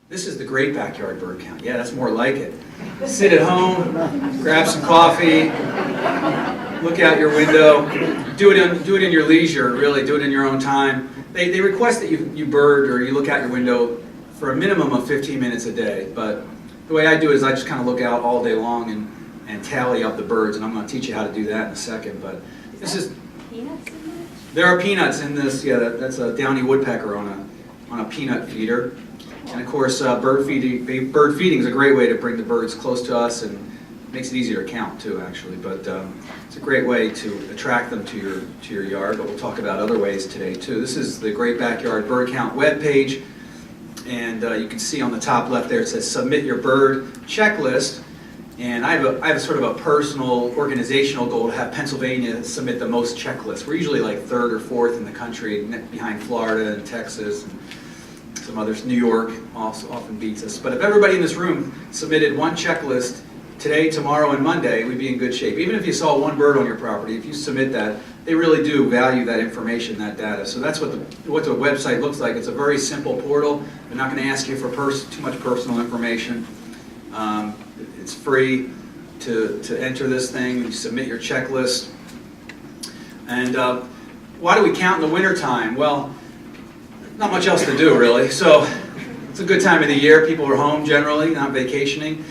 This is the great backyard bird count. Yeah, that's more like it. Sit at home, grab some coffee, look out your window, do it in your leisure, really, do it in your own time. They request that you bird or you look out your window for a minimum of 15 minutes a day, but the way I do it is I just kind of look out all day long and tally up the birds, and I'm going to teach you how to do that in a second. But this is peanuts in there? there are peanuts in this. Yeah, that's a downy woodpecker on a peanut feeder. And of course, bird feeding is a great way to bring the birds close to us, and makes it easier to count too, actually. But it's a great way to attract them to your yard. But we'll talk about other ways today too. This is the Great Backyard Bird Count webpage, and you can see on the top left there it says "Submit Your Bird Checklist." And I have a sort of a personal organizational goal to have Pennsylvania submit the most checklists. We're usually like third or fourth in the country, behind Florida and Texas. And some others. New York also often beats us. But if everybody in this room submitted one checklist today, tomorrow, and Monday, we'd be in good shape. Even if you saw one bird on your property, if you submit that, they really do value that information, that data. So that's what the website looks like. It's a very simple portal. They're not going to ask you for too much personal information. It's free to enter this thing. You submit your checklist. And why do we count in the wintertime? Well, not much else to do, really. So it's a good time of the year. People are home generally, not vacationing.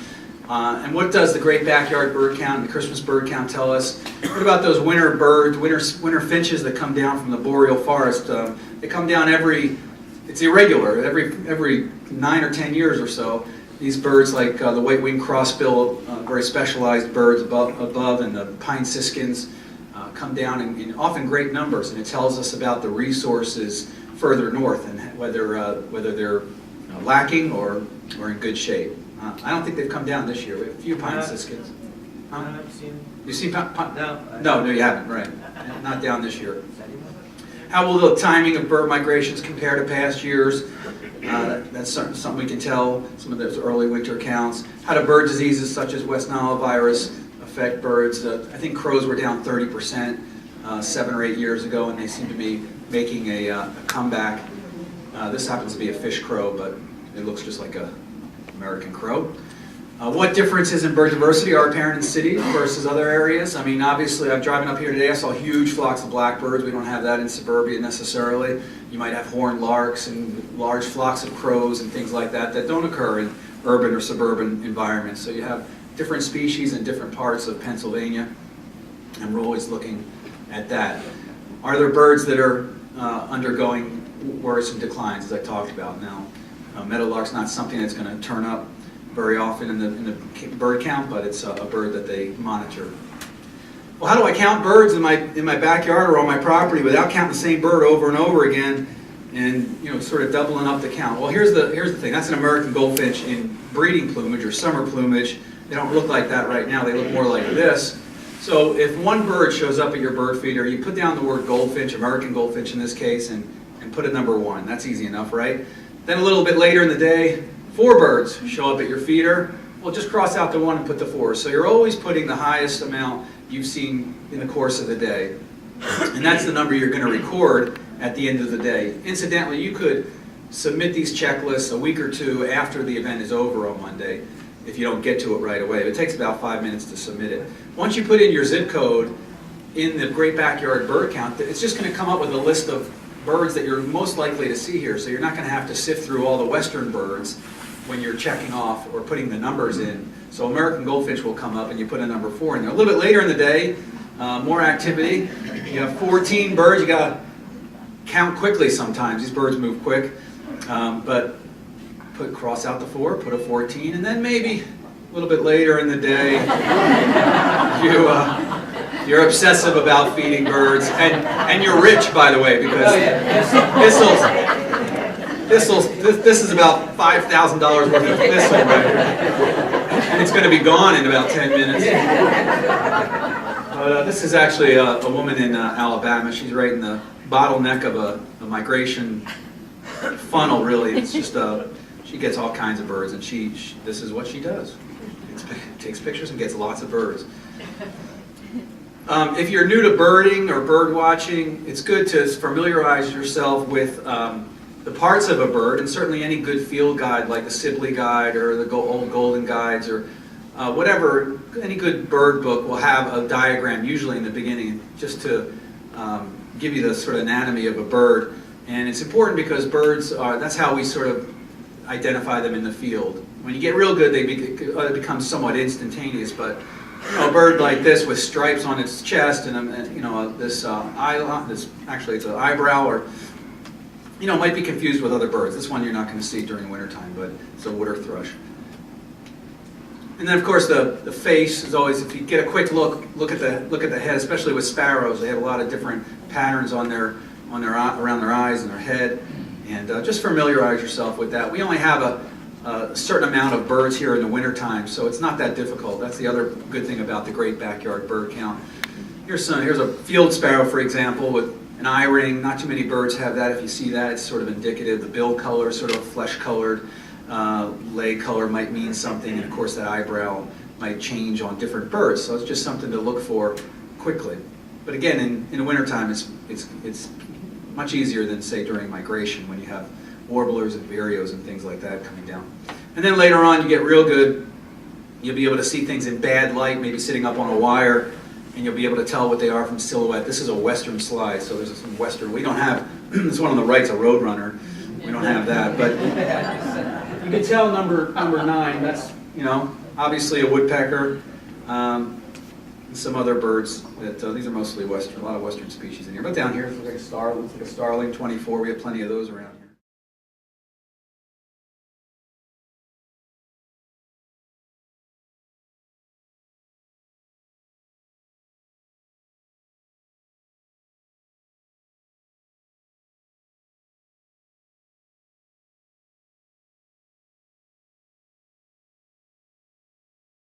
And what does the Great Backyard Bird Count and the Christmas Bird Count tell us? What about those winter birds, winter finches that come down from the boreal forest? They come down it's irregular, every 9 or 10 years or so. These birds, like the white-winged crossbill, very specialized birds above, and the pine siskins, come down in often great numbers, and it tells us about the resources further north and whether they're lacking or in good shape. I don't think they've come down this year. We have a few pine siskins. I haven't seen. You've seen pine? No, you haven't. Right, not down this year. How will the timing of bird migrations compare to past years? That's something we can tell. Some of those early winter counts. How do bird diseases such as West Nile virus affect birds? I think crows were down 30% 7 or 8 years ago, and they seem to be making a comeback. This happens to be a fish crow, but it looks just like an American crow. What differences in bird diversity are apparent in cities versus other areas? I mean, obviously, I'm driving up here today, I saw huge flocks of blackbirds. We don't have that in suburbia necessarily. You might have horned larks and large flocks of crows and things like that don't occur in urban or suburban environments. So you have different species in different parts of Pennsylvania, and we're always looking at that. Are there birds that are undergoing worrisome declines, as I talked about now? Meadowlark's not something that's going to turn up very often in the bird count, but it's a bird that they monitor. Well, how do I count birds in my backyard or on my property without counting the same bird over and over again, and sort of doubling up the count? Well, here's the thing. That's an American goldfinch in breeding plumage or summer plumage. They don't look like that right now. They look more like this. So if one bird shows up at your bird feeder, you put down the word goldfinch, American goldfinch in this case, and put a number 1. That's easy enough, right? Then a little bit later in the day, 4 birds show up at your feeder. Well, just cross out the 1 and put the 4. So you're always putting the highest amount you've seen in the course of the day. And that's the number you're going to record at the end of the day. Incidentally, you could submit these checklists a week or 2 after the event is over on Monday if you don't get to it right away. It takes about 5 minutes to submit it. Once you put in your zip code in the Great Backyard Bird Count, it's just going to come up with a list of birds that you're most likely to see here. So you're not going to have to sift through all the western birds when you're checking off or putting the numbers in. So American goldfinch will come up and you put a number 4 in there. A little bit later in the day, more activity. You have 14 birds. You got to count quickly sometimes. These birds move quick. But cross out the 4, put a 14, and then maybe a little bit later in the day, you're obsessive about feeding birds, and you're rich, by the way, because this is about $5,000 worth of thistle right here, and it's going to be gone in about 10 minutes. But this is actually a woman in Alabama. She's right in the bottleneck of a migration funnel, really. It's just she gets all kinds of birds, and this is what she does. Takes pictures and gets lots of birds. If you're new to birding or bird watching, it's good to familiarize yourself with the parts of a bird, and certainly any good field guide like the Sibley Guide or the old Golden Guides or whatever, any good bird book will have a diagram usually in the beginning just to give you the sort of anatomy of a bird. And it's important because birds are, that's how we sort of identify them in the field. When you get real good, they become somewhat instantaneous, but you know, a bird like this with stripes on its chest and you know, this actually it's an eyebrow, or you know, might be confused with other birds. This one you're not going to see during wintertime, but it's a water thrush. And then of course the face is always, if you get a quick look at the head, especially with sparrows, they have a lot of different patterns on around their eyes and their head, and just familiarize yourself with that. We only have a certain amount of birds here in the wintertime, so it's not that difficult. That's the other good thing about the Great Backyard Bird Count. Here's a field sparrow, for example, with an eye ring. Not too many birds have that. If you see that, it's sort of indicative. The bill color is sort of flesh colored. Leg color might mean something, and of course that eyebrow might change on different birds, so it's just something to look for quickly. But again, in the wintertime, it's much easier than, say, during migration when you have warblers and vireos and things like that coming down. And then later on, you get real good. You'll be able to see things in bad light, maybe sitting up on a wire, and you'll be able to tell what they are from silhouette. This is a western slide, so there's some western. We don't have, this one on the right's a roadrunner. We don't have that, but you can tell number 9, that's, you know, obviously a woodpecker, and some other birds. That these are mostly western, a lot of western species in here. But down here, it looks like a starling 24. We have plenty of those around.